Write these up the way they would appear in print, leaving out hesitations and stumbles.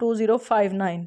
2059।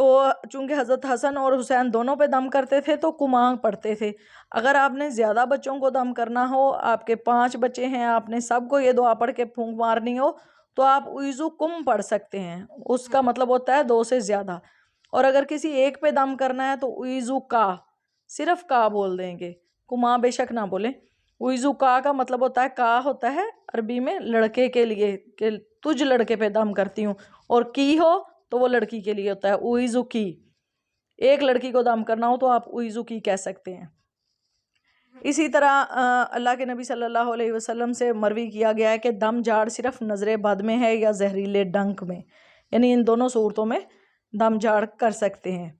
تو چونکہ حضرت حسن اور حسین دونوں پہ دم کرتے تھے تو کماں پڑھتے تھے. اگر آپ نے زیادہ بچوں کو دم کرنا ہو، آپ کے 5 بچے ہیں، آپ نے سب کو یہ دعا پڑھ کے پھونک مارنی ہو، تو آپ اعوذ کم پڑھ سکتے ہیں. اس کا مطلب ہوتا ہے 2 سے زیادہ. اور اگر کسی ایک پہ دم کرنا ہے تو اعوذ کا، صرف کا بول دیں گے، کما بے شک نہ بولیں. اعوذ کا مطلب ہوتا ہے، کا ہوتا ہے عربی میں لڑکے کے لیے، کہ تجھ لڑکے پہ دم کرتی ہوں، اور کی ہو تو وہ لڑکی کے لیے ہوتا ہے اعوذ کی. ایک لڑکی کو دم کرنا ہو تو آپ اعوذ کی کہہ سکتے ہیں. اسی طرح اللہ کے نبی صلی اللہ علیہ وسلم سے مروی کیا گیا ہے کہ دم جھاڑ صرف نظر بد میں ہے یا زہریلے ڈنک میں، یعنی ان دونوں صورتوں میں دم جھاڑ کر سکتے ہیں.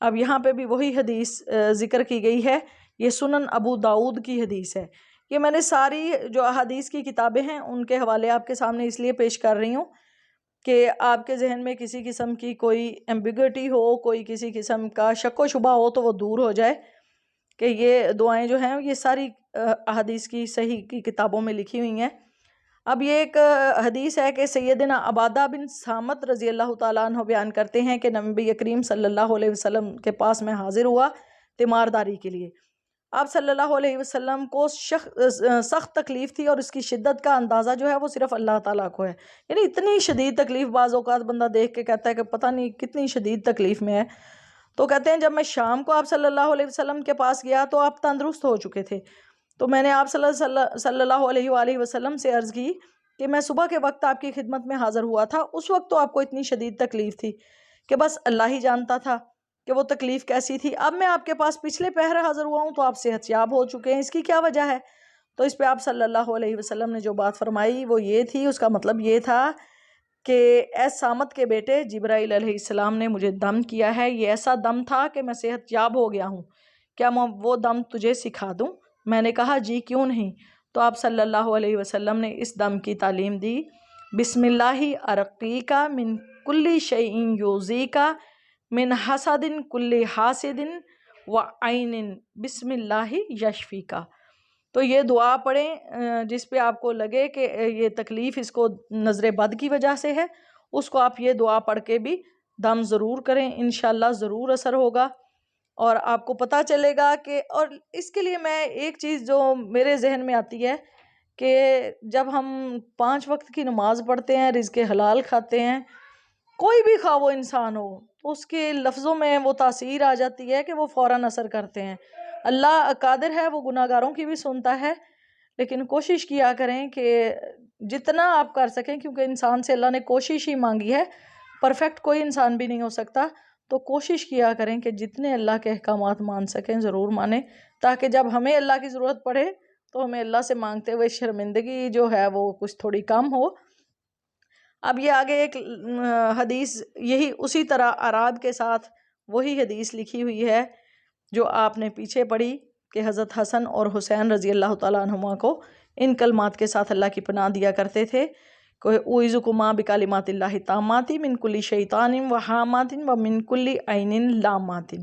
اب یہاں پہ بھی وہی حدیث ذکر کی گئی ہے، یہ سنن ابو داؤد کی حدیث ہے. یہ میں نے ساری جو احادیث کی کتابیں ہیں ان کے حوالے آپ کے سامنے اس لیے پیش کر رہی ہوں کہ آپ کے ذہن میں کسی قسم کی کوئی ایمبیگوٹی ہو، کوئی کسی قسم کا شک و شبہ ہو تو وہ دور ہو جائے، کہ یہ دعائیں جو ہیں یہ ساری احادیث کی صحیح کی کتابوں میں لکھی ہوئی ہیں. اب یہ ایک حدیث ہے کہ سیدنا عبادہ بن صامت رضی اللہ تعالیٰ عنہ بیان کرتے ہیں کہ نبی کریم صلی اللہ علیہ وسلم کے پاس میں حاضر ہوا تیمارداری کے لیے. آپ صلی اللہ علیہ وسلم کو سخت تکلیف تھی، اور اس کی شدت کا اندازہ جو ہے وہ صرف اللہ تعالیٰ کو ہے. یعنی اتنی شدید تکلیف بعض اوقات بندہ دیکھ کے کہتا ہے کہ پتہ نہیں کتنی شدید تکلیف میں ہے. تو کہتے ہیں جب میں شام کو آپ صلی اللہ علیہ وسلم کے پاس گیا تو آپ تندرست ہو چکے تھے. تو میں نے آپ صلی اللہ علیہ وآلہ وسلم سے عرض کی کہ میں صبح کے وقت آپ کی خدمت میں حاضر ہوا تھا، اس وقت تو آپ کو اتنی شدید تکلیف تھی کہ بس اللہ ہی جانتا تھا کہ وہ تکلیف کیسی تھی. اب میں آپ کے پاس پچھلے پہر حاضر ہوا ہوں تو آپ صحت یاب ہو چکے ہیں، اس کی کیا وجہ ہے؟ تو اس پہ آپ صلی اللہ علیہ وسلم نے جو بات فرمائی وہ یہ تھی، اس کا مطلب یہ تھا کہ اے سامت کے بیٹے، جبرائیل علیہ السلام نے مجھے دم کیا ہے، یہ ایسا دم تھا کہ میں صحت یاب ہو گیا ہوں، کیا میں وہ دم تجھے سکھا دوں؟ میں نے کہا جی کیوں نہیں. تو آپ صلی اللہ علیہ وسلم نے اس دم کی تعلیم دی، بسم اللہ ارقیکا من کل شیء یوزیکا من حسد کل حاسد وعین بسم اللہ یشفیکا. تو یہ دعا پڑھیں جس پہ آپ کو لگے کہ یہ تکلیف اس کو نظر بد کی وجہ سے ہے، اس کو آپ یہ دعا پڑھ کے بھی دم ضرور کریں، انشاءاللہ ضرور اثر ہوگا. اور آپ کو پتہ چلے گا کہ، اور اس کے لیے میں ایک چیز جو میرے ذہن میں آتی ہے کہ جب ہم 5 وقت کی نماز پڑھتے ہیں، رزق حلال کھاتے ہیں، کوئی بھی خواہ وہ انسان ہو، تو اس کے لفظوں میں وہ تاثیر آ جاتی ہے کہ وہ فوراً اثر کرتے ہیں. اللہ قادر ہے، وہ گناہ گاروں کی بھی سنتا ہے، لیکن کوشش کیا کریں کہ جتنا آپ کر سکیں، کیونکہ انسان سے اللہ نے کوشش ہی مانگی ہے، پرفیکٹ کوئی انسان بھی نہیں ہو سکتا. تو کوشش کیا کریں کہ جتنے اللہ کے احکامات مان سکیں ضرور مانیں، تاکہ جب ہمیں اللہ کی ضرورت پڑے تو ہمیں اللہ سے مانگتے ہوئے شرمندگی جو ہے وہ کچھ تھوڑی کم ہو. اب یہ آگے ایک حدیث یہی اسی طرح اعراب کے ساتھ وہی حدیث لکھی ہوئی ہے جو آپ نے پیچھے پڑھی کہ حضرت حسن اور حسین رضی اللہ تعالیٰ عنہما کو ان کلمات کے ساتھ اللہ کی پناہ دیا کرتے تھے کہ اعوذکما بکلمات اللہ التامات من کل شیطان وہامات ومن کل عین لامات.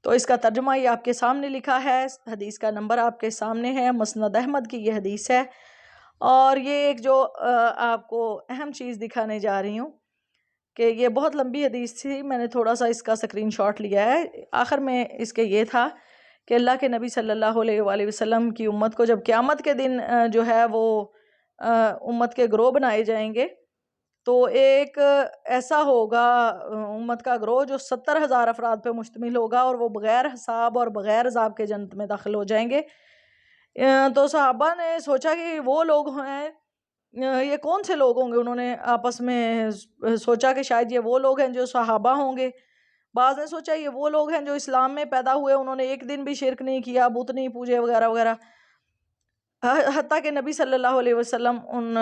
تو اس کا ترجمہ یہ آپ کے سامنے لکھا ہے، حدیث کا نمبر آپ کے سامنے ہے، مسند احمد کی یہ حدیث ہے. اور یہ ایک جو آپ کو اہم چیز دکھانے جا رہی ہوں کہ یہ بہت لمبی حدیث تھی، میں نے تھوڑا سا اس کا اسکرین شاٹ لیا ہے. آخر میں اس کے یہ تھا کہ اللہ کے نبی صلی اللہ علیہ وآلہ وسلم کی امت کو جب قیامت کے دن جو ہے وہ امت کے گروہ بنائے جائیں گے، تو ایک ایسا ہوگا امت کا گروہ جو 70,000 افراد پہ مشتمل ہوگا، اور وہ بغیر حساب اور بغیر عذاب کے جنت میں داخل ہو جائیں گے. تو صحابہ نے سوچا کہ وہ لوگ ہیں، یہ کون سے لوگ ہوں گے؟ انہوں نے آپس میں سوچا کہ شاید یہ وہ لوگ ہیں جو صحابہ ہوں گے. بعض نے سوچا یہ وہ لوگ ہیں جو اسلام میں پیدا ہوئے، انہوں نے ایک دن بھی شرک نہیں کیا، بت نہیں پوجے وغیرہ وغیرہ. حتیٰ کہ نبی صلی اللہ علیہ وسلم ان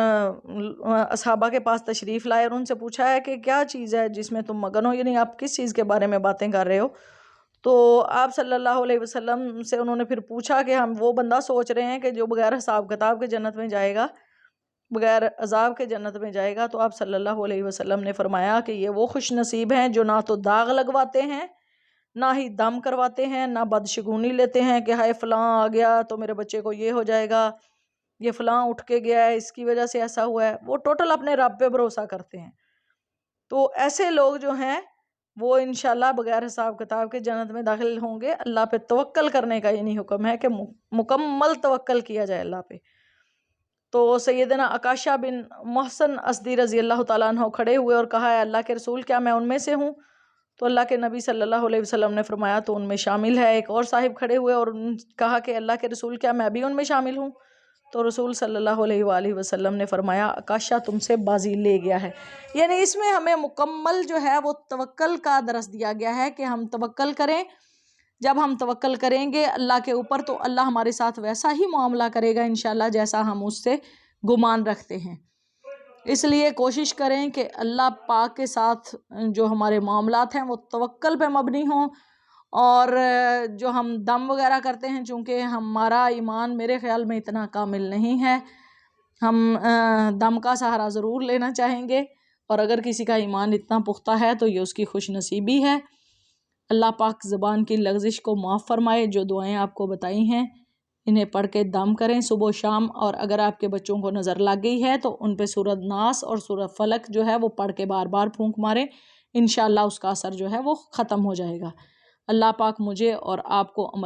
اصحابہ کے پاس تشریف لائے اور ان سے پوچھا ہے کہ کیا چیز ہے جس میں تم مگن ہو، یعنی آپ کس چیز کے بارے میں باتیں کر رہے ہو؟ تو آپ صلی اللہ علیہ وسلم سے انہوں نے پھر پوچھا کہ ہم وہ بندہ سوچ رہے ہیں کہ جو بغیر حساب کتاب کے جنت میں جائے گا، بغیر عذاب کے جنت میں جائے گا. تو آپ صلی اللہ علیہ وسلم نے فرمایا کہ یہ وہ خوش نصیب ہیں جو نہ تو داغ لگواتے ہیں، نہ ہی دم کرواتے ہیں، نہ بدشگونی لیتے ہیں کہ ہائے فلاں آ گیا تو میرے بچے کو یہ ہو جائے گا، یہ فلاں اٹھ کے گیا ہے اس کی وجہ سے ایسا ہوا ہے. وہ ٹوٹل اپنے رب پہ بھروسہ کرتے ہیں. تو ایسے لوگ جو ہیں وہ انشاءاللہ بغیر حساب کتاب کے جنت میں داخل ہوں گے۔ اللہ پہ توکل کرنے کا یعنی حکم ہے کہ مکمل توکل کیا جائے اللہ پہ۔ تو سیدنا عکاشہ بن محسن اسدی رضی اللہ تعالیٰ عنہ کھڑے ہوئے اور کہا ہے اللہ کے رسول کیا میں ان میں سے ہوں؟ تو اللہ کے نبی صلی اللہ علیہ وسلم نے فرمایا تو ان میں شامل ہے۔ ایک اور صاحب کھڑے ہوئے اور کہا کہ اللہ کے رسول کیا میں بھی ان میں شامل ہوں؟ تو رسول صلی اللہ علیہ وآلہ وسلم نے فرمایا عکاشہ تم سے بازی لے گیا ہے۔ یعنی اس میں ہمیں مکمل جو ہے وہ توکل کا درس دیا گیا ہے کہ ہم توکل کریں۔ جب ہم توکل کریں گے اللہ کے اوپر تو اللہ ہمارے ساتھ ویسا ہی معاملہ کرے گا انشاءاللہ جیسا ہم اس سے گمان رکھتے ہیں۔ اس لیے کوشش کریں کہ اللہ پاک کے ساتھ جو ہمارے معاملات ہیں وہ توکل پہ مبنی ہوں، اور جو ہم دم وغیرہ کرتے ہیں چونکہ ہمارا ایمان میرے خیال میں اتنا کامل نہیں ہے، ہم دم کا سہارا ضرور لینا چاہیں گے، اور اگر کسی کا ایمان اتنا پختہ ہے تو یہ اس کی خوش نصیبی ہے۔ اللہ پاک زبان کی لغزش کو معاف فرمائے۔ جو دعائیں آپ کو بتائی ہیں انہیں پڑھ کے دم کریں صبح و شام، اور اگر آپ کے بچوں کو نظر لگ گئی ہے تو ان پہ سورۃ ناس اور سورۃ فلق جو ہے وہ پڑھ کے بار بار پھونک ماریں، انشاءاللہ اس کا اثر جو ہے وہ ختم ہو جائے گا۔ اللہ پاک مجھے اور آپ کو عمل